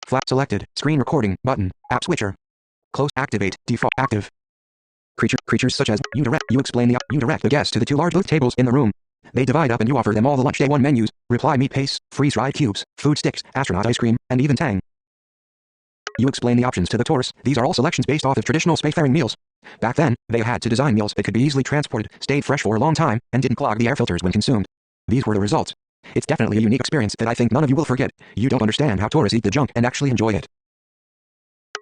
Flat selected. Screen recording. Button. App switcher. Close. Activate. Default. Active. Creatures such as you direct the guests to the two large booth tables in the room. They divide up and you offer them all the lunch day one menus. Reply meat paste, freeze-dried cubes, food sticks, astronaut ice cream, and even Tang. You explain the options to the tourists. These are all selections based off of traditional spacefaring meals. Back then, they had to design meals that could be easily transported, stayed fresh for a long time, and didn't clog the air filters when consumed. These were the results. It's definitely a unique experience that I think none of you will forget. You don't understand how tourists eat the junk and actually enjoy it.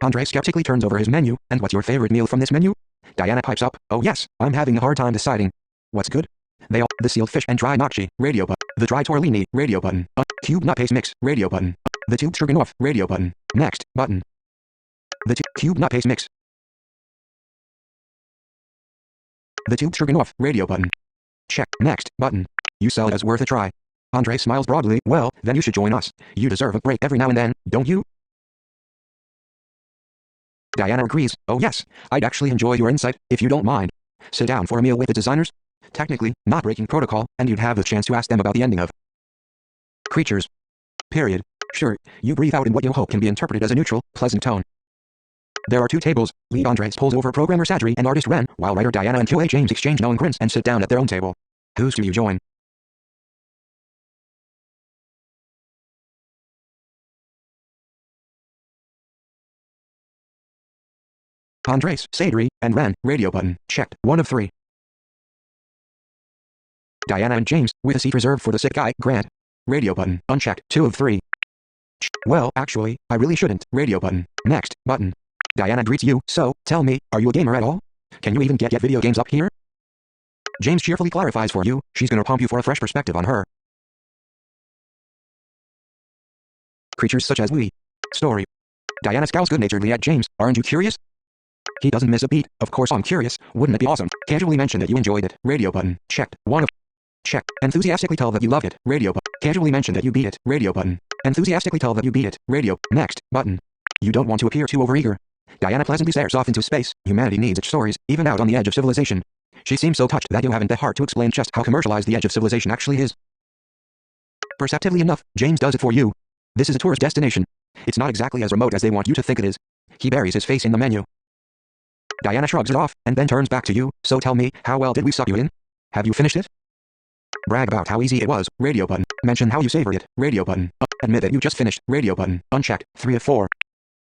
Andre skeptically turns over his menu. And what's your favorite meal from this menu? Diana pipes up. Oh yes, I'm having a hard time deciding. What's good? The sealed fish and dry gnocchi, radio button. The dry tortellini, radio button. Cube nut paste mix, radio button. The tube stroganoff, radio button. Next, button. The cube nut paste mix. The tube stroganoff, radio button. Check, next, button. You sell it as worth a try. Andre smiles broadly. Well, then you should join us. You deserve a break every now and then, don't you? Diana agrees. Oh yes, I'd actually enjoy your insight, if you don't mind. Sit down for a meal with the designers. Technically, not breaking protocol, and you'd have the chance to ask them about the ending of Creatures. Period. Sure, you breathe out in what you hope can be interpreted as a neutral, pleasant tone. There are two tables. Lead Andres pulls over programmer Sadri and artist Ren, while writer Diana and QA James exchange knowing grins and sit down at their own table. Whose do you join? Andres, Sadri, and Ren, radio button, checked, 1 of 3. Diana and James, with a seat reserved for the sick guy, Grant. Radio button, unchecked, 2 of 3. Well, actually, I really shouldn't. Radio button, next, button. Diana greets you, so, tell me, are you a gamer at all? Can you even get video games up here? James cheerfully clarifies for you, she's gonna pump you for a fresh perspective on her. Creatures such as we. Story. Diana scowls good-naturedly at James, aren't you curious? He doesn't miss a beat. Of course I'm curious. Wouldn't it be awesome? Casually mention that you enjoyed it. Radio button. Checked. 1 of. Check. Enthusiastically tell that you loved it. Radio button. Casually mention that you beat it. Radio button. Enthusiastically tell that you beat it. Radio. Next. Button. You don't want to appear too overeager. Diana pleasantly stares off into space. Humanity needs its stories, even out on the edge of civilization. She seems so touched that you haven't the heart to explain just how commercialized the edge of civilization actually is. Perceptively enough, James does it for you. This is a tourist destination. It's not exactly as remote as they want you to think it is. He buries his face in the menu. Diana shrugs it off, and then turns back to you. So tell me, how well did we suck you in? Have you finished it? Brag about how easy it was. Radio button. Mention how you savored it. Radio button. Admit that you just finished. Radio button. Unchecked. 3 of 4.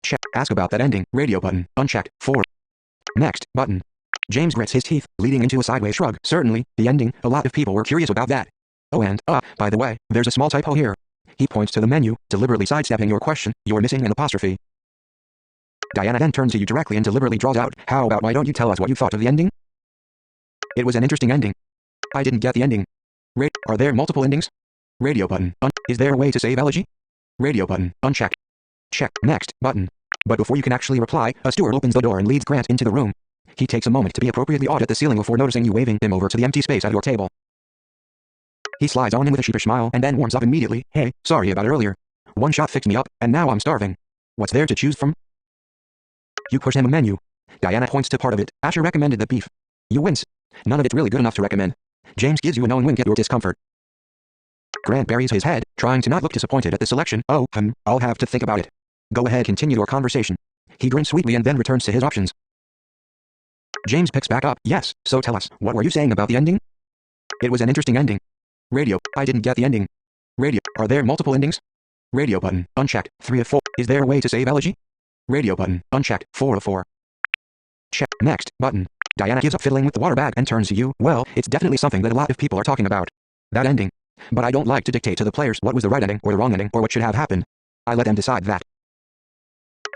Check. Ask about that ending. Radio button. Unchecked. 4. Next. Button. James grits his teeth, leading into a sideways shrug. Certainly, the ending, a lot of people were curious about that. Oh and, by the way, there's a small typo here. He points to the menu, deliberately sidestepping your question. You're missing an apostrophe. Diana then turns to you directly and deliberately draws out, how about why don't you tell us what you thought of the ending? It was an interesting ending. I didn't get the ending. Are there multiple endings? Radio button. Is there a way to save elegy? Radio button. Unchecked. Check. Next. Button. But before you can actually reply, a steward opens the door and leads Grant into the room. He takes a moment to be appropriately audit the ceiling before noticing you waving him over to the empty space at your table. He slides on in with a sheepish smile and then warms up immediately. Hey, sorry about earlier. One shot fixed me up, and now I'm starving. What's there to choose from? You push him a menu. Diana points to part of it. Asher recommended the beef. You wince. None of it's really good enough to recommend. James gives you a knowing wink at your discomfort. Grant buries his head, trying to not look disappointed at the selection. Oh, I'll have to think about it. Go ahead, continue your conversation. He grins sweetly and then returns to his options. James picks back up. Yes, so tell us, what were you saying about the ending? It was an interesting ending. Radio. I didn't get the ending. Radio. Are there multiple endings? Radio button. Unchecked. 3 of 4. Is there a way to save elegy? Radio button. Unchecked. 4 of 4. Check. Next. Button. Diana gives up fiddling with the water bag and turns to you. Well, it's definitely something that a lot of people are talking about. That ending. But I don't like to dictate to the players what was the right ending or the wrong ending or what should have happened. I let them decide that.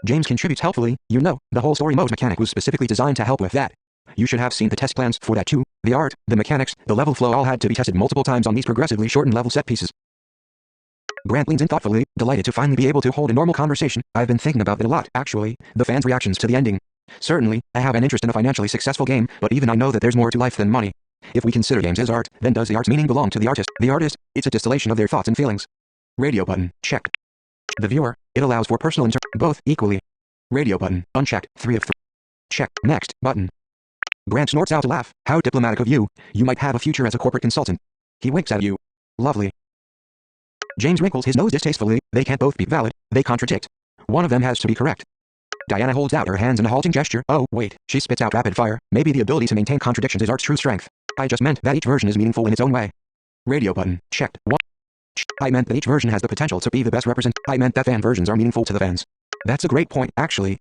James contributes helpfully. You know, the whole story mode mechanic was specifically designed to help with that. You should have seen the test plans for that too. The art, the mechanics, the level flow all had to be tested multiple times on these progressively shortened level set pieces. Grant leans in thoughtfully, delighted to finally be able to hold a normal conversation. I've been thinking about it a lot, actually, the fans' reactions to the ending. Certainly, I have an interest in a financially successful game, but even I know that there's more to life than money. If we consider games as art, then does the art's meaning belong to the artist? The artist, it's a distillation of their thoughts and feelings. Radio button, checked. The viewer, it allows for personal both equally. Radio button, unchecked, 3 of 3. Check, next, button. Grant snorts out a laugh. How diplomatic of you. You might have a future as a corporate consultant. He winks at you. Lovely. James wrinkles his nose distastefully. They can't both be valid. They contradict. One of them has to be correct. Diana holds out her hands in a halting gesture. Oh, wait, she spits out rapid fire. Maybe the ability to maintain contradictions is art's true strength. I just meant that each version is meaningful in its own way. Radio button, checked. One. I meant that each version has the potential to be the best represent. I meant that fan versions are meaningful to the fans. That's a great point, actually.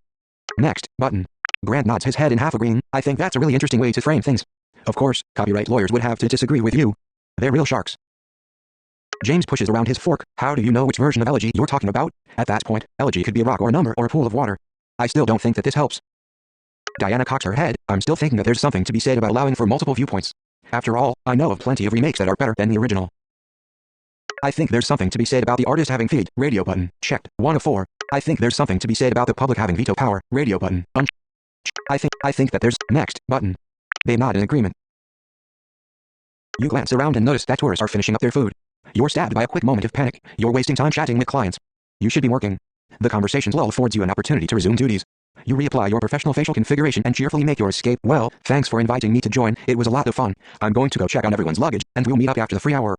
Next, button. Grant nods his head in half agreeing. I think that's a really interesting way to frame things. Of course, copyright lawyers would have to disagree with you. They're real sharks. James pushes around his fork. How do you know which version of elegy you're talking about? At that point, elegy could be a rock or a number or a pool of water. I still don't think that this helps. Diana cocks her head. I'm still thinking that there's something to be said about allowing for multiple viewpoints. After all, I know of plenty of remakes that are better than the original. I think there's something to be said about the artist having feed. Radio button, checked. 1 of 4. I think there's something to be said about the public having veto power. Radio button, I think that there's... Next, button. They nod in agreement. You glance around and notice that tourists are finishing up their food. You're stabbed by a quick moment of panic. You're wasting time chatting with clients. You should be working. The conversation's lull affords you an opportunity to resume duties. You reapply your professional facial configuration and cheerfully make your escape. Well, thanks for inviting me to join. It was a lot of fun. I'm going to go check on everyone's luggage, and we'll meet up after the free hour.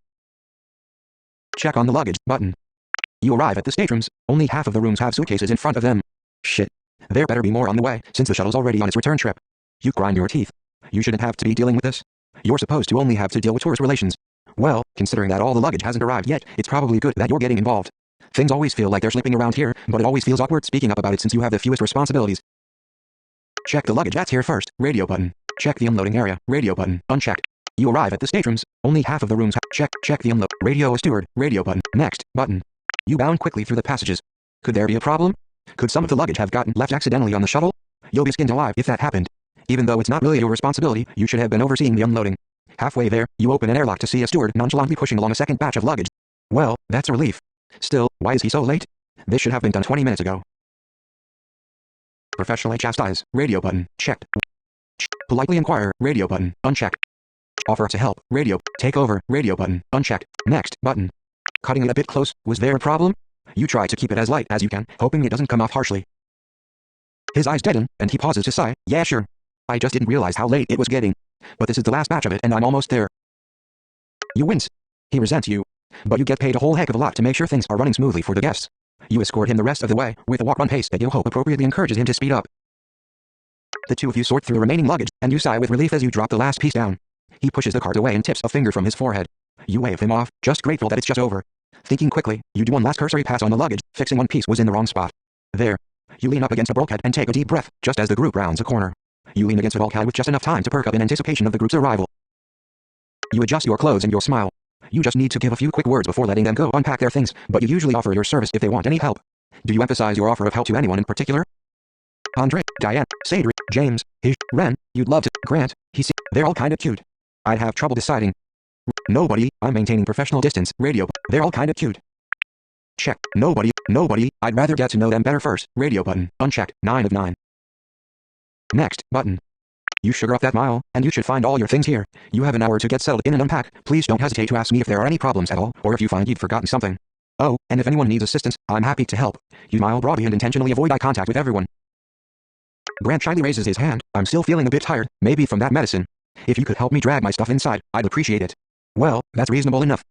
Check on the luggage button. You arrive at the staterooms. Only half of the rooms have suitcases in front of them. Shit. There better be more on the way, since the shuttle's already on its return trip. You grind your teeth. You shouldn't have to be dealing with this. You're supposed to only have to deal with tourist relations. Well, considering that all the luggage hasn't arrived yet, it's probably good that you're getting involved. Things always feel like they're slipping around here, but it always feels awkward speaking up about it since you have the fewest responsibilities. Check the luggage that's here first. Radio button. Check the unloading area. Radio button. Unchecked. You arrive at the staterooms. Only half of the rooms check the unload. Radio steward. Radio button. Next, button. You bound quickly through the passages. Could there be a problem? Could some of the luggage have gotten left accidentally on the shuttle? You'll be skinned alive if that happened. Even though it's not really your responsibility, you should have been overseeing the unloading. Halfway there, you open an airlock to see a steward nonchalantly pushing along a second batch of luggage. Well, that's a relief. Still, why is he so late? This should have been done 20 minutes ago. Professionally chastise. Radio button. Checked. Politely inquire. Radio button. Unchecked. Offer to help. Radio. Take over. Radio button. Unchecked. Next button. Cutting it a bit close. Was there a problem? You try to keep it as light as you can, hoping it doesn't come off harshly. His eyes deaden, and he pauses to sigh. Yeah, sure. I just didn't realize how late it was getting. But this is the last batch of it and I'm almost there. You wince. He resents you. But you get paid a whole heck of a lot to make sure things are running smoothly for the guests. You escort him the rest of the way, with a walk-run pace that you hope appropriately encourages him to speed up. The two of you sort through the remaining luggage, and you sigh with relief as you drop the last piece down. He pushes the cart away and tips a finger from his forehead. You wave him off, just grateful that it's just over. Thinking quickly, you do one last cursory pass on the luggage, fixing one piece was in the wrong spot. There. You lean up against a bulkhead and take a deep breath, just as the group rounds a corner. You lean against a bulkhead with just enough time to perk up in anticipation of the group's arrival. You adjust your clothes and your smile. You just need to give a few quick words before letting them go unpack their things, but you usually offer your service if they want any help. Do you emphasize your offer of help to anyone in particular? Andre, Diane, Sadri, James, Hish, Ren, you'd love to, Grant, they're all kinda cute. I'd have trouble deciding. Nobody, I'm maintaining professional distance, radio, they're all kinda cute. Check, nobody, I'd rather get to know them better first, radio button, unchecked, 9 of 9. Next, button. You sugar up that mile, and you should find all your things here. You have an hour to get settled in and unpack. Please don't hesitate to ask me if there are any problems at all, or if you find you've forgotten something. Oh, and if anyone needs assistance, I'm happy to help. You smile broadly and intentionally avoid eye contact with everyone. Grant shyly raises his hand. I'm still feeling a bit tired, maybe from that medicine. If you could help me drag my stuff inside, I'd appreciate it. Well, that's reasonable enough.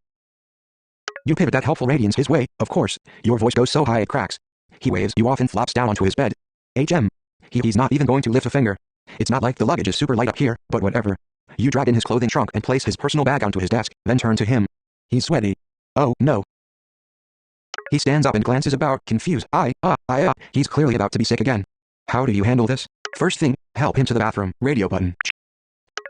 You pivot that helpful radiance his way, of course. Your voice goes so high it cracks. He waves you off and flops down onto his bed. HM. He's not even going to lift a finger. It's not like the luggage is super light up here, but whatever. You drag in his clothing trunk and place his personal bag onto his desk, then turn to him. He's sweaty. Oh, no. He stands up and glances about, confused. He's clearly about to be sick again. How do you handle this? First thing, help him to the bathroom. Radio button.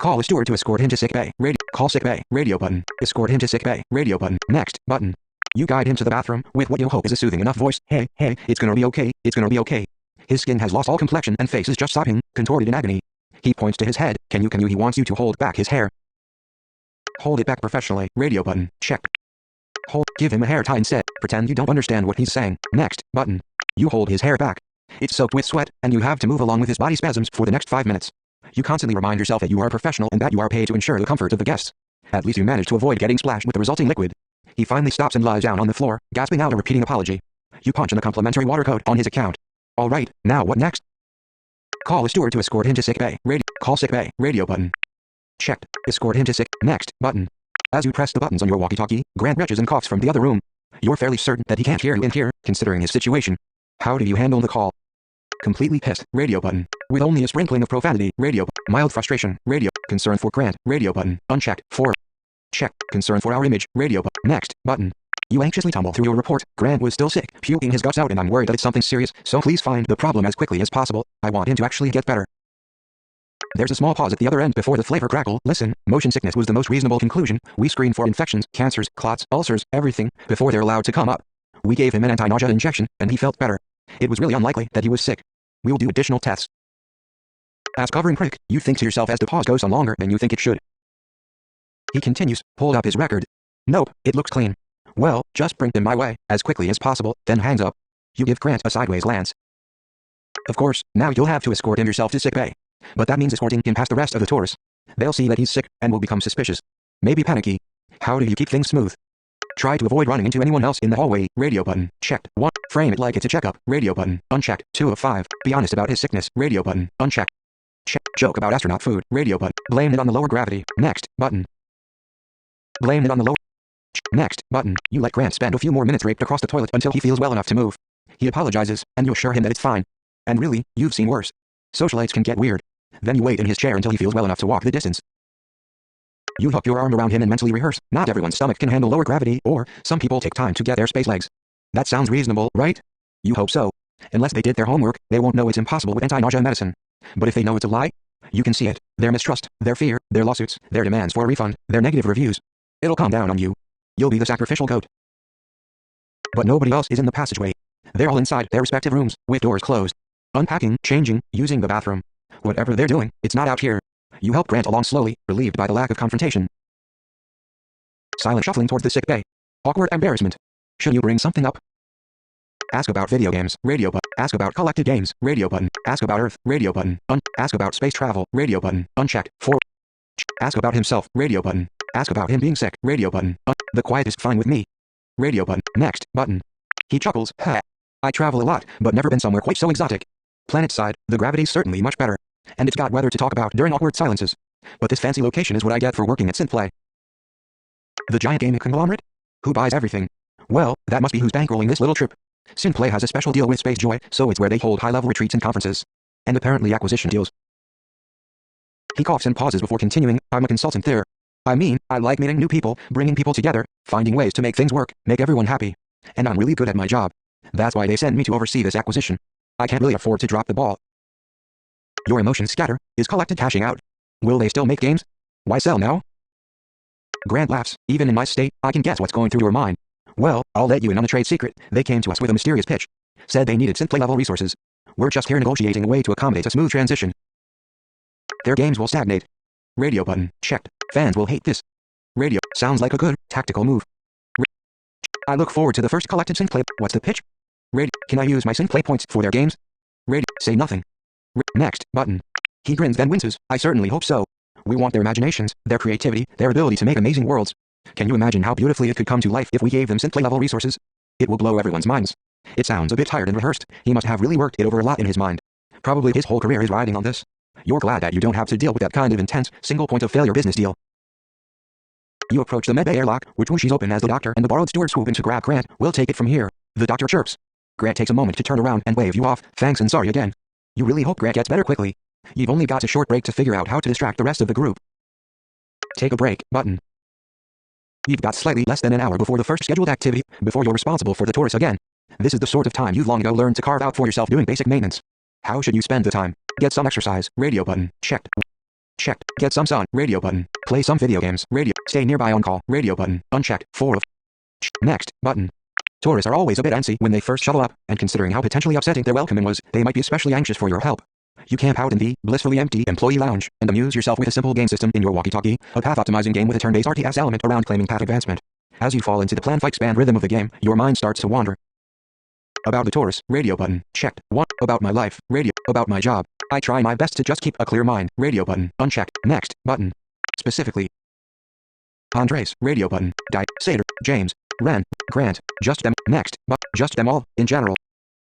Call a steward to escort him to sick bay. Call sick bay. Radio button. Escort him to sick bay. Radio button. Next, button. You guide him to the bathroom, with what you hope is a soothing enough voice. Hey, it's gonna be okay, it's gonna be okay. His skin has lost all complexion and face is just sopping, contorted in agony. He points to his head. Can you? He wants you to hold back his hair. Hold it back professionally. Radio button. Check. Give him a hair tie instead. Pretend you don't understand what he's saying. Next, button. You hold his hair back. It's soaked with sweat, and you have to move along with his body spasms for the next 5 minutes. You constantly remind yourself that you are a professional and that you are paid to ensure the comfort of the guests. At least you manage to avoid getting splashed with the resulting liquid. He finally stops and lies down on the floor, gasping out a repeating apology. You punch in a complimentary water code on his account. All right, now what next? Call a steward to escort him to sick bay. Call sick bay. Radio button. Checked. Escort him to sick. Next, button. As you press the buttons on your walkie-talkie, Grant retches and coughs from the other room. You're fairly certain that he can't hear you in here, considering his situation. How do you handle the call? Completely pissed, radio button. With only a sprinkling of profanity, radio. Mild frustration, radio. Concern for Grant, radio button. Unchecked. 4. Check. Concern for our image, radio button. Next, button. You anxiously tumble through your report. Grant was still sick, puking his guts out, and I'm worried that it's something serious, so please find the problem as quickly as possible. I want him to actually get better. There's a small pause at the other end before the flavor crackle. Listen, motion sickness was the most reasonable conclusion. We screen for infections, cancers, clots, ulcers, everything, before they're allowed to come up. We gave him an anti-nausea injection, and he felt better. It was really unlikely that he was sick. We'll do additional tests. As covering prick, you think to yourself as the pause goes on longer than you think it should. He continues, pulled up his record. Nope, it looks clean. Well, just bring him my way, as quickly as possible, then hangs up. You give Grant a sideways glance. Of course, now you'll have to escort him yourself to sick bay. But that means escorting him past the rest of the tourists. They'll see that he's sick, and will become suspicious. Maybe panicky. How do you keep things smooth? Try to avoid running into anyone else in the hallway, radio button, checked. 1. Frame it like it's a checkup, radio button, unchecked. 2 of 5. Be honest about his sickness, radio button, unchecked. Check. Joke about astronaut food, radio button. Blame it on the lower gravity, next, button. Blame it on the lower... Next, button. You let Grant spend a few more minutes raped across the toilet until he feels well enough to move. He apologizes, and you assure him that it's fine. And really, you've seen worse. Socialites can get weird. Then you wait in his chair until he feels well enough to walk the distance. You hook your arm around him and mentally rehearse. Not everyone's stomach can handle lower gravity, or some people take time to get their space legs. That sounds reasonable, right? You hope so. Unless they did their homework, they won't know it's impossible with anti-nausea medicine. But if they know it's a lie, you can see it. Their mistrust, their fear, their lawsuits, their demands for a refund, their negative reviews. It'll come down on you. You'll be the sacrificial goat. But nobody else is in the passageway. They're all inside their respective rooms, with doors closed. Unpacking, changing, using the bathroom. Whatever they're doing, it's not out here. You help Grant along slowly, relieved by the lack of confrontation. Silent shuffling towards the sick bay. Awkward embarrassment. Should you bring something up? Ask about video games, radio button. Ask about collected games, radio button. Ask about Earth, radio button. Ask about space travel, radio button. Unchecked. 4. Ask about himself, radio button. Ask about him being sick, radio button. The quiet is fine with me. Radio button. Next, button. He chuckles. Ha. I travel a lot, but never been somewhere quite so exotic. Planet side, the gravity's certainly much better. And it's got weather to talk about during awkward silences. But this fancy location is what I get for working at Synthplay. The giant gaming conglomerate? Who buys everything? Well, that must be who's bankrolling this little trip. Synthplay has a special deal with Space Joy, so it's where they hold high-level retreats and conferences. And apparently acquisition deals. He coughs and pauses before continuing. I'm a consultant there. I mean, I like meeting new people, bringing people together, finding ways to make things work, make everyone happy. And I'm really good at my job. That's why they sent me to oversee this acquisition. I can't really afford to drop the ball. Your emotions scatter. Is Collected cashing out? Will they still make games? Why sell now? Grant laughs. Even in my state, I can guess what's going through your mind. Well, I'll let you in on a trade secret. They came to us with a mysterious pitch. Said they needed Synthplay level resources. We're just here negotiating a way to accommodate a smooth transition. Their games will stagnate. Radio button, checked. Fans will hate this. Radio, sounds like a good, tactical move. I look forward to the first Collected Synthplay. What's the pitch? Radio, can I use my Synthplay points for their games? Radio, say nothing. Next, button. He grins then winces. I certainly hope so. We want their imaginations, their creativity, their ability to make amazing worlds. Can you imagine how beautifully it could come to life if we gave them Synthplay level resources? It will blow everyone's minds. It sounds a bit tired and rehearsed. He must have really worked it over a lot in his mind. Probably his whole career is riding on this. You're glad that you don't have to deal with that kind of intense, single point of failure business deal. You approach the medbay airlock, which she's open as the doctor and the borrowed steward swoop in to grab Grant. We'll take it from here. The doctor chirps. Grant takes a moment to turn around and wave you off. Thanks and sorry again. You really hope Grant gets better quickly. You've only got a short break to figure out how to distract the rest of the group. Take a break, button. You've got slightly less than an hour before the first scheduled activity, before you're responsible for the tourists again. This is the sort of time you've long ago learned to carve out for yourself doing basic maintenance. How should you spend the time? Get some exercise, radio button, checked. Checked. Get some sun, radio button. Play some video games, radio. Stay nearby on call, radio button, unchecked. 4 of. Next, button. Tourists are always a bit antsy when they first shovel up, and considering how potentially upsetting their welcoming was, they might be especially anxious for your help. You camp out in the blissfully empty employee lounge and amuse yourself with a simple game system in your walkie-talkie, a path-optimizing game with a turn-based RTS element around claiming path advancement. As you fall into the plan fight span rhythm of the game, your mind starts to wander. About the tourists, radio button, checked. 1. About my life, radio. About my job. I try my best to just keep a clear mind, radio button, unchecked. Next, button. Specifically. Andres, radio button. Sater, James, Ren, Grant, just them. Next, but just them all, in general.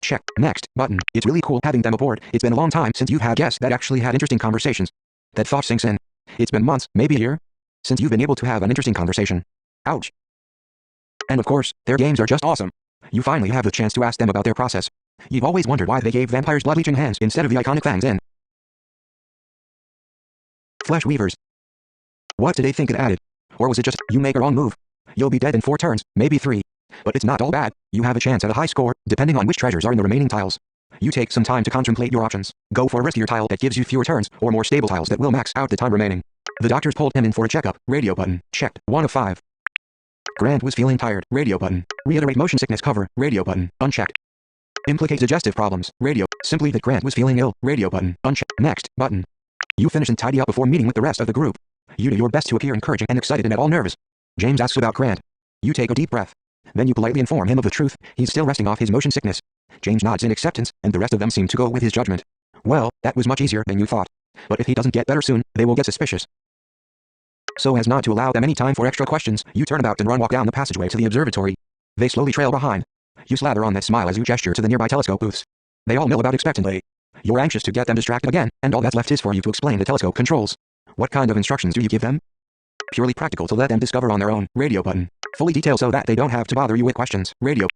Check. Next, button. It's really cool having them aboard. It's been a long time since you've had guests that actually had interesting conversations. That thought sinks in. It's been months, maybe a year, since you've been able to have an interesting conversation. Ouch. And of course, their games are just awesome. You finally have the chance to ask them about their process. You've always wondered why they gave vampires blood-leeching hands instead of the iconic fangs and flesh weavers. What did they think it added? Or was it just, you make a wrong move? You'll be dead in 4 turns, maybe 3. But it's not all bad. You have a chance at a high score, depending on which treasures are in the remaining tiles. You take some time to contemplate your options. Go for a riskier tile that gives you fewer turns, or more stable tiles that will max out the time remaining. The doctors pulled him in for a checkup. Radio button. Checked. 1 of 5. Grant was feeling tired. Radio button. Reiterate motion sickness cover. Radio button. Unchecked. Implicate digestive problems. Radio. Simply that Grant was feeling ill. Radio button. Unchecked. Next. Button. You finish and tidy up before meeting with the rest of the group. You do your best to appear encouraging and excited and at all nervous. James asks about Grant. You take a deep breath. Then you politely inform him of the truth. He's still resting off his motion sickness. James nods in acceptance, and the rest of them seem to go with his judgment. Well, that was much easier than you thought. But if he doesn't get better soon, they will get suspicious. So as not to allow them any time for extra questions, you turn about and walk down the passageway to the observatory. They slowly trail behind. You slather on that smile as you gesture to the nearby telescope booths. They all mill about expectantly. You're anxious to get them distracted again, and all that's left is for you to explain the telescope controls. What kind of instructions do you give them? Purely practical to let them discover on their own. Radio button. Fully detailed so that they don't have to bother you with questions. Radio.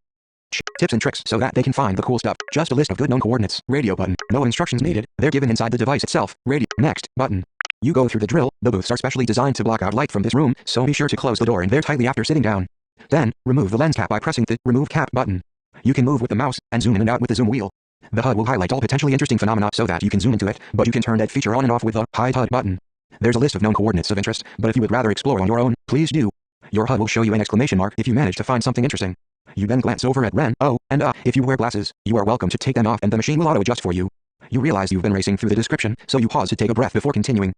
Tips and tricks so that they can find the cool stuff. Just a list of good known coordinates. Radio button. No instructions needed. They're given inside the device itself. Radio. Next. Button. You go through the drill. The booths are specially designed to block out light from this room, so be sure to close the door in there tightly after sitting down. Then, remove the lens cap by pressing the Remove Cap button. You can move with the mouse, and zoom in and out with the zoom wheel. The HUD will highlight all potentially interesting phenomena so that you can zoom into it, but you can turn that feature on and off with the Hide HUD button. There's a list of known coordinates of interest, but if you would rather explore on your own, please do. Your HUD will show you an exclamation mark if you manage to find something interesting. You then glance over at Ren, O, and if you wear glasses, you are welcome to take them off and the machine will auto-adjust for you. You realize you've been racing through the description, so you pause to take a breath before continuing.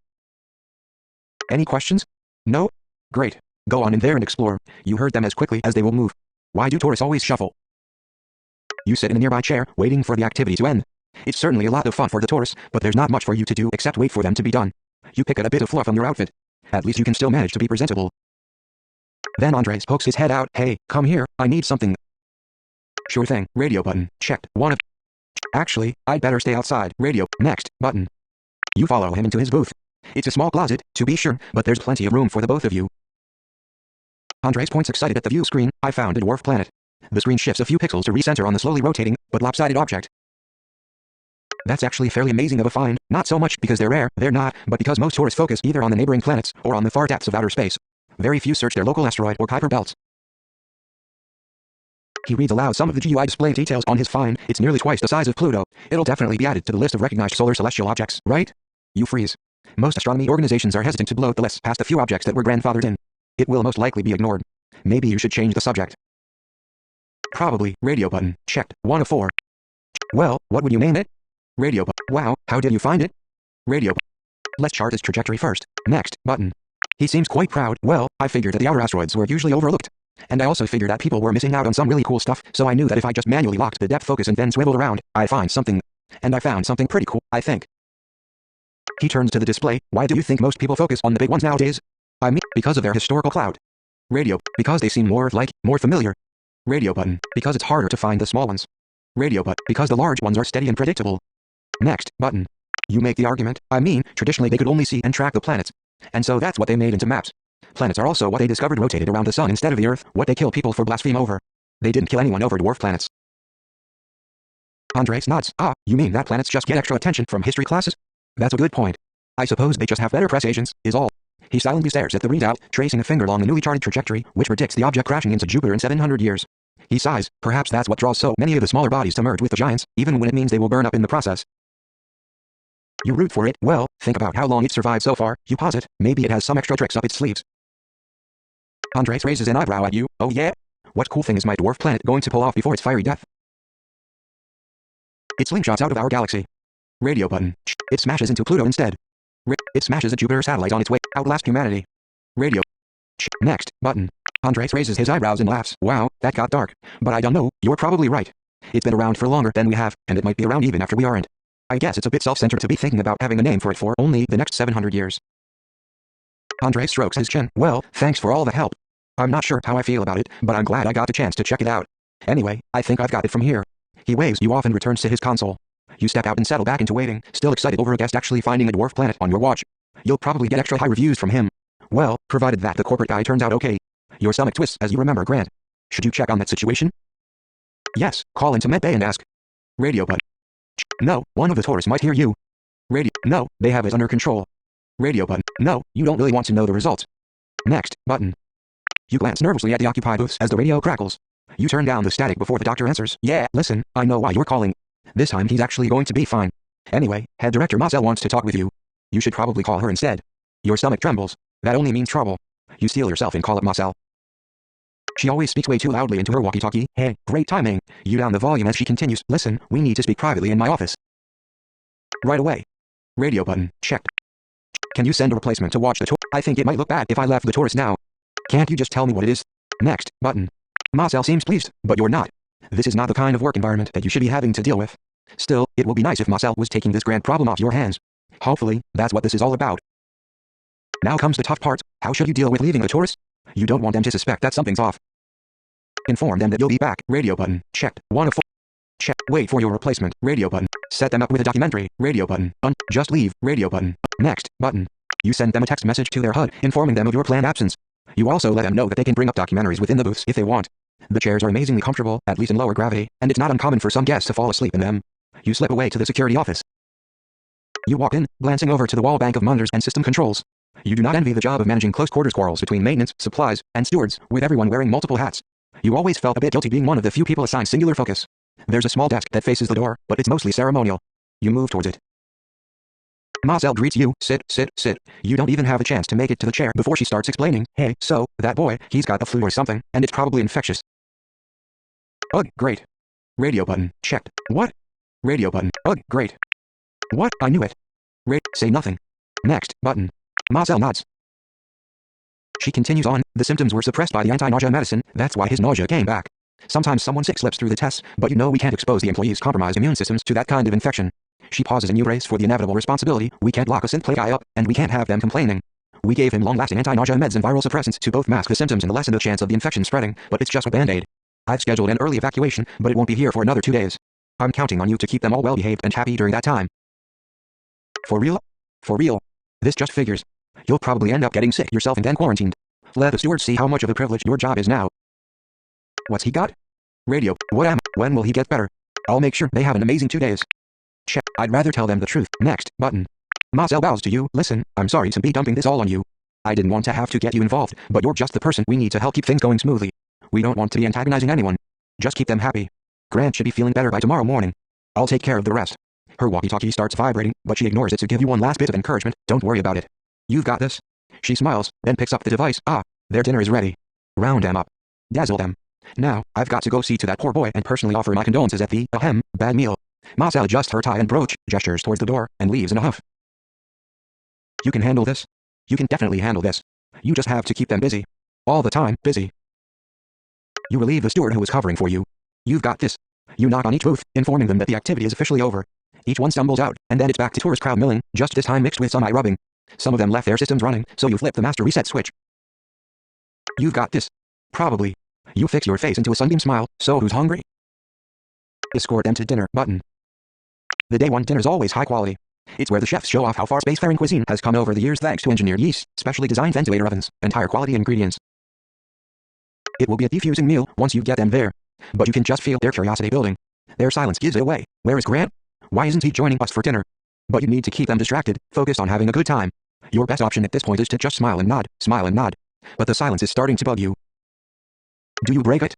Any questions? No? Great. Go on in there and explore. You heard them as quickly as they will move. Why do tourists always shuffle? You sit in a nearby chair, waiting for the activity to end. It's certainly a lot of fun for the tourists, but there's not much for you to do except wait for them to be done. You pick at a bit of fluff on your outfit. At least you can still manage to be presentable. Then Andres pokes his head out. Hey, come here, I need something. Sure thing. Radio button. Checked. 1 of... Actually, I'd better stay outside. Radio. Next. Button. You follow him into his booth. It's a small closet, to be sure, but there's plenty of room for the both of you. Andres points excited at the view screen. I found a dwarf planet. The screen shifts a few pixels to recenter on the slowly rotating, but lopsided object. That's actually fairly amazing of a find, not so much because they're rare, they're not, but because most tourists focus either on the neighboring planets, or on the far depths of outer space. Very few search their local asteroid or Kuiper belts. He reads aloud some of the GUI display details on his find. It's nearly twice the size of Pluto. It'll definitely be added to the list of recognized solar celestial objects, right? You freeze. Most astronomy organizations are hesitant to bloat the list past a few objects that were grandfathered in. It will most likely be ignored. Maybe you should change the subject. Probably. Radio button. Checked. 1 of 4. Well, what would you name it? Radio button. Wow, how did you find it? Radio button. Let's chart its trajectory first. Next. Button. He seems quite proud. Well, I figured that the outer asteroids were usually overlooked. And I also figured that people were missing out on some really cool stuff, so I knew that if I just manually locked the depth focus and then swiveled around, I'd find something. And I found something pretty cool, I think. He turns to the display. Why do you think most people focus on the big ones nowadays? I mean, because of their historical clout. Radio, because they seem more familiar. Radio button, because it's harder to find the small ones. Radio button, because the large ones are steady and predictable. Next, button. You make the argument. I mean, traditionally they could only see and track the planets. And so that's what they made into maps. Planets are also what they discovered rotated around the sun instead of the Earth, what they kill people for blaspheme over. They didn't kill anyone over dwarf planets. Andres nods. Ah, you mean that planets just get extra attention from history classes? That's a good point. I suppose they just have better press agents, is all. He silently stares at the readout, tracing a finger along the newly charted trajectory, which predicts the object crashing into Jupiter in 700 years. He sighs. Perhaps that's what draws so many of the smaller bodies to merge with the giants, even when it means they will burn up in the process. You root for it. Well, think about how long it's survived so far. You posit. Maybe it has some extra tricks up its sleeves. Andres raises an eyebrow at you. Oh yeah? What cool thing is my dwarf planet going to pull off before its fiery death? It slingshots out of our galaxy. Radio button. It smashes into Pluto instead. It smashes a Jupiter satellite on its way. Outlast humanity. Radio. Next. Button. Andres raises his eyebrows and laughs. Wow, that got dark. But I don't know, you're probably right. It's been around for longer than we have, and it might be around even after we aren't. I guess it's a bit self-centered to be thinking about having a name for it for only the next 700 years. Andres strokes his chin. Well, thanks for all the help. I'm not sure how I feel about it, but I'm glad I got the chance to check it out. Anyway, I think I've got it from here. He waves you off and returns to his console. You step out and settle back into waiting, still excited over a guest actually finding a dwarf planet on your watch. You'll probably get extra high reviews from him. Well, provided that the corporate guy turns out okay. Your stomach twists as you remember Grant. Should you check on that situation? Yes, call into Med Bay and ask. Radio button. No, one of the tourists might hear you. Radio. No, they have it under control. Radio button. No, you don't really want to know the results. Next button. You glance nervously at the occupied booths as the radio crackles. You turn down the static before the doctor answers. Yeah, listen, I know why you're calling. This time he's actually going to be fine. Anyway, head director Marcel wants to talk with you. You should probably call her instead. Your stomach trembles. That only means trouble. You steel yourself and call up Marcel. She always speaks way too loudly into her walkie-talkie. Hey, great timing. You down the volume as she continues. Listen, we need to speak privately in my office. Right away. Radio button, checked. Can you send a replacement to watch the tour? I think it might look bad if I left the tourist now. Can't you just tell me what it is? Next button. Marcel seems pleased, but you're not. This is not the kind of work environment that you should be having to deal with. Still, it will be nice if Marcel was taking this grand problem off your hands. Hopefully, that's what this is all about. Now comes the tough part. How should you deal with leaving the tourist? You don't want them to suspect that something's off. Inform them that you'll be back. Radio button, checked. 1 of 4. Check. Wait for your replacement. Radio button. Set them up with a documentary. Radio button. Just leave. Radio button. Next button. You send them a text message to their HUD, informing them of your planned absence. You also let them know that they can bring up documentaries within the booths if they want. The chairs are amazingly comfortable, at least in lower gravity, and it's not uncommon for some guests to fall asleep in them. You slip away to the security office. You walk in, glancing over to the wall bank of monitors and system controls. You do not envy the job of managing close quarters quarrels between maintenance, supplies, and stewards, with everyone wearing multiple hats. You always felt a bit guilty being one of the few people assigned singular focus. There's a small desk that faces the door, but it's mostly ceremonial. You move towards it. Marcel greets you. Sit, sit, sit. You don't even have a chance to make it to the chair before she starts explaining. Hey, so, that boy, he's got the flu or something, and it's probably infectious. Ugh, great. Radio button, checked. What? Radio button, ugh, great. What? I knew it. Say nothing. Next button. Marcel nods. She continues on. The symptoms were suppressed by the anti-nausea medicine, that's why his nausea came back. Sometimes someone sick slips through the tests, but you know we can't expose the employees' compromised immune systems to that kind of infection. She pauses and you brace for the inevitable responsibility. We can't lock a synth-play guy up, and we can't have them complaining. We gave him long-lasting anti-nausea meds and viral suppressants to both mask the symptoms and lessen the chance of the infection spreading, but it's just a band-aid. I've scheduled an early evacuation, but it won't be here for another 2 days. I'm counting on you to keep them all well-behaved and happy during that time. For real? For real. This just figures. You'll probably end up getting sick yourself and then quarantined. Let the stewards see how much of a privilege your job is now. What's he got? Radio. What am I? When will he get better? I'll make sure they have an amazing 2 days. Check. I'd rather tell them the truth. Next button. Marcel bows to you. Listen, I'm sorry to be dumping this all on you. I didn't want to have to get you involved, but you're just the person we need to help keep things going smoothly. We don't want to be antagonizing anyone. Just keep them happy. Grant should be feeling better by tomorrow morning. I'll take care of the rest. Her walkie-talkie starts vibrating, but she ignores it to give you one last bit of encouragement. Don't worry about it. You've got this. She smiles, then picks up the device. Ah, their dinner is ready. Round them up. Dazzle them. Now, I've got to go see to that poor boy and personally offer my condolences at the, bad meal. Marcel adjusts her tie and brooch, gestures towards the door, and leaves in a huff. You can handle this. You can definitely handle this. You just have to keep them busy. All the time, busy. You relieve the steward who is covering for you. You've got this. You knock on each booth, informing them that the activity is officially over. Each one stumbles out, and then it's back to tourist crowd milling, just this time mixed with some eye rubbing. Some of them left their systems running, so you flip the master reset switch. You've got this. Probably. You fix your face into a sunbeam smile. So who's hungry? Escort them to dinner button. The day one dinner's always high quality. It's where the chefs show off how far spacefaring cuisine has come over the years thanks to engineered yeast, specially designed ventilator ovens, and higher quality ingredients. It will be a defusing meal once you get them there. But you can just feel their curiosity building. Their silence gives it away. Where is Grant? Why isn't he joining us for dinner? But you need to keep them distracted, focused on having a good time. Your best option at this point is to just smile and nod. But the silence is starting to bug you. Do you break it?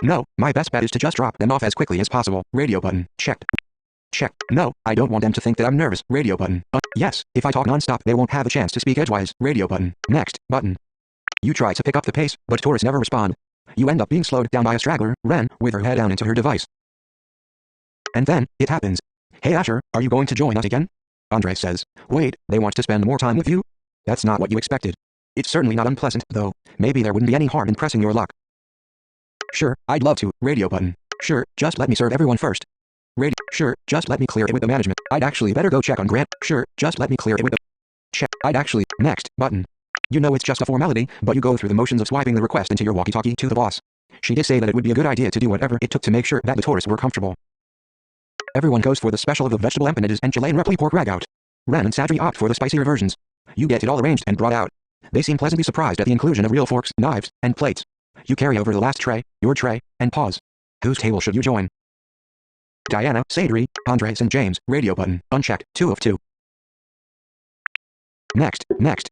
No, my best bet is to just drop them off as quickly as possible. Radio button, checked. Check. No, I don't want them to think that I'm nervous. Radio button. Yes, if I talk non-stop they won't have a chance to speak edgewise. Radio button. Next button. You try to pick up the pace, but tourists never respond. You end up being slowed down by a straggler, Ren, with her head down into her device. And then, it happens. Hey Asher, are you going to join us again? Andre says. Wait, they want to spend more time with you? That's not what you expected. It's certainly not unpleasant, though. Maybe there wouldn't be any harm in pressing your luck. Sure, I'd love to. Radio button. Sure, just let me serve everyone first. Radio. Sure, just let me clear it with the management. I'd actually better go check on Grant. Sure, just let me clear it with the... Check. I'd actually... Next button. You know it's just a formality, but you go through the motions of swiping the request into your walkie-talkie to the boss. She did say that it would be a good idea to do whatever it took to make sure that the tourists were comfortable. Everyone goes for the special of the vegetable empanadas and Chilean repli pork ragout. Ren and Sadri opt for the spicier versions. You get it all arranged and brought out. They seem pleasantly surprised at the inclusion of real forks, knives, and plates. You carry over the last tray, your tray, and pause. Whose table should you join? Diana, Sadri, Andres and James, radio button, unchecked, 2 of 2. Next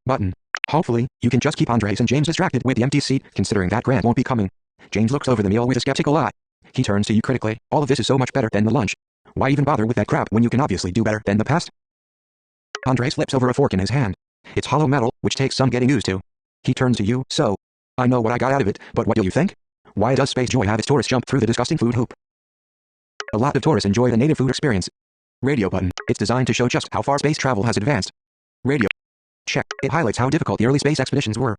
button. Hopefully, you can just keep Andres and James distracted with the empty seat, considering that Grant won't be coming. James looks over the meal with a skeptical eye. He turns to you critically. All of this is so much better than the lunch. Why even bother with that crap when you can obviously do better than the past? Andres flips over a fork in his hand. It's hollow metal, which takes some getting used to. He turns to you. So, I know what I got out of it, but what do you think? Why does Space Joy have its tourists jump through the disgusting food hoop? A lot of tourists enjoy the native food experience. Radio button. It's designed to show just how far space travel has advanced. Radio. Check. It highlights how difficult the early space expeditions were.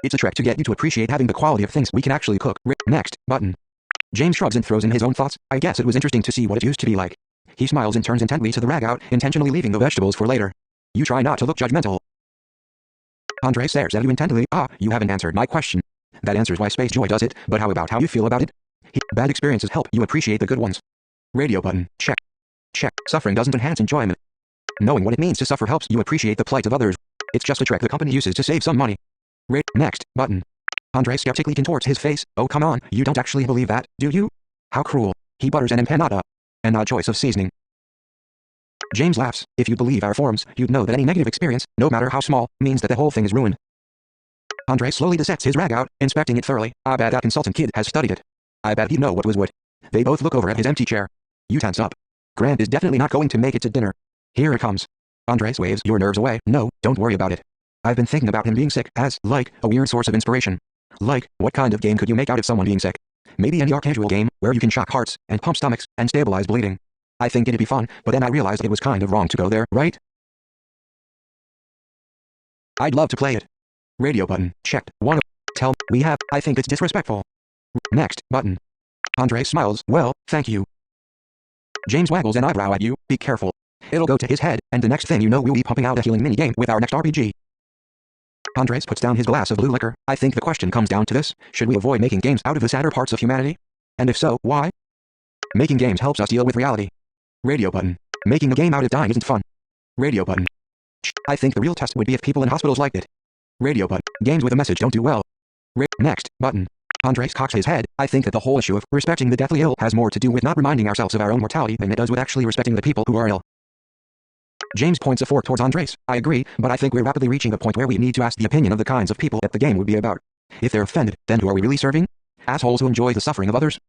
It's a trick to get you to appreciate having the quality of things we can actually cook. Next button. James shrugs and throws in his own thoughts. I guess it was interesting to see what it used to be like. He smiles and turns intently to the rag out, intentionally leaving the vegetables for later. You try not to look judgmental. Andre stares at you intently. You haven't answered my question. That answers why Space Joy does it, but how about how you feel about it? Bad experiences help you appreciate the good ones. Radio button. Check. Check. Suffering doesn't enhance enjoyment. Knowing what it means to suffer helps you appreciate the plight of others. It's just a trick the company uses to save some money. Next button. Andre skeptically contorts his face. Oh come on, you don't actually believe that, do you? How cruel. He butters an empanada. An odd choice of seasoning. James laughs. If you believe our forums, you'd know that any negative experience, no matter how small, means that the whole thing is ruined. Andre slowly dissects his rag out, inspecting it thoroughly. I bet that consultant kid has studied it. I bet he'd know what was what. They both look over at his empty chair. You tense up. Grant is definitely not going to make it to dinner. Here it comes. Andres waves your nerves away. No, don't worry about it. I've been thinking about him being sick as, like, a weird source of inspiration. Like, what kind of game could you make out of someone being sick? Maybe any casual game, where you can shock hearts, and pump stomachs, and stabilize bleeding. I think it'd be fun, but then I realized it was kind of wrong to go there, right? I'd love to play it. Radio button, checked. Tell, we have, I think it's disrespectful. Next button. Andre smiles, well, thank you. James waggles an eyebrow at you, be careful. It'll go to his head, and the next thing you know we'll be pumping out a healing minigame with our next RPG. Andres puts down his glass of blue liquor. I think the question comes down to this. Should we avoid making games out of the sadder parts of humanity? And if so, why? Making games helps us deal with reality. Radio button. Making a game out of dying isn't fun. Radio button. I think the real test would be if people in hospitals liked it. Radio button. Games with a message don't do well. Next button. Andres cocks his head. I think that the whole issue of respecting the deathly ill has more to do with not reminding ourselves of our own mortality than it does with actually respecting the people who are ill. James points a fork towards Andres. I agree, but I think we're rapidly reaching a point where we need to ask the opinion of the kinds of people that the game would be about. If they're offended, then who are we really serving? Assholes who enjoy the suffering of others?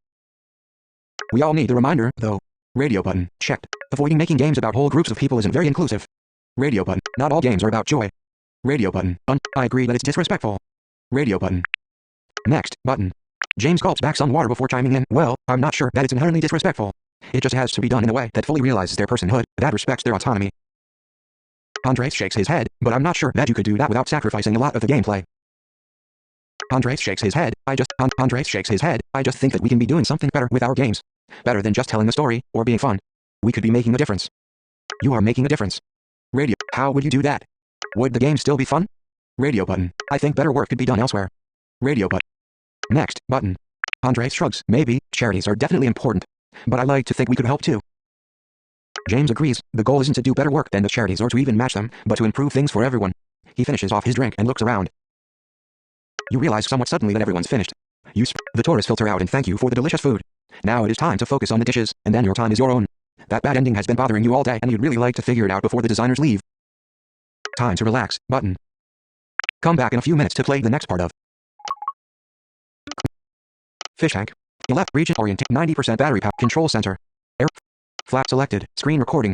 We all need the reminder, though. Radio button, checked. Avoiding making games about whole groups of people isn't very inclusive. Radio button, not all games are about joy. Radio button, I agree that it's disrespectful. Radio button. Next button. James gulps back some water before chiming in. Well, I'm not sure that it's inherently disrespectful. It just has to be done in a way that fully realizes their personhood, that respects their autonomy. Andres shakes his head, but I'm not sure that you could do that without sacrificing a lot of the gameplay. Andres shakes his head. Andres shakes his head. I just think that we can be doing something better with our games. Better than just telling a story, or being fun. We could be making a difference. You are making a difference. Radio. How would you do that? Would the game still be fun? Radio button. I think better work could be done elsewhere. Radio button. Next button. Andres shrugs. Maybe, charities are definitely important. But I like to think we could help too. James agrees. The goal isn't to do better work than the charities or to even match them, but to improve things for everyone. He finishes off his drink and looks around. You realize somewhat suddenly that everyone's finished. The tourists filter out and thank you for the delicious food. Now it is time to focus on the dishes, and then your time is your own. That bad ending has been bothering you all day and you'd really like to figure it out before the designers leave. Time to relax, button. Come back in a few minutes to play the next part of Fish Tank. Left region oriented 90% battery pack control center. Air. Flat selected. Screen recording.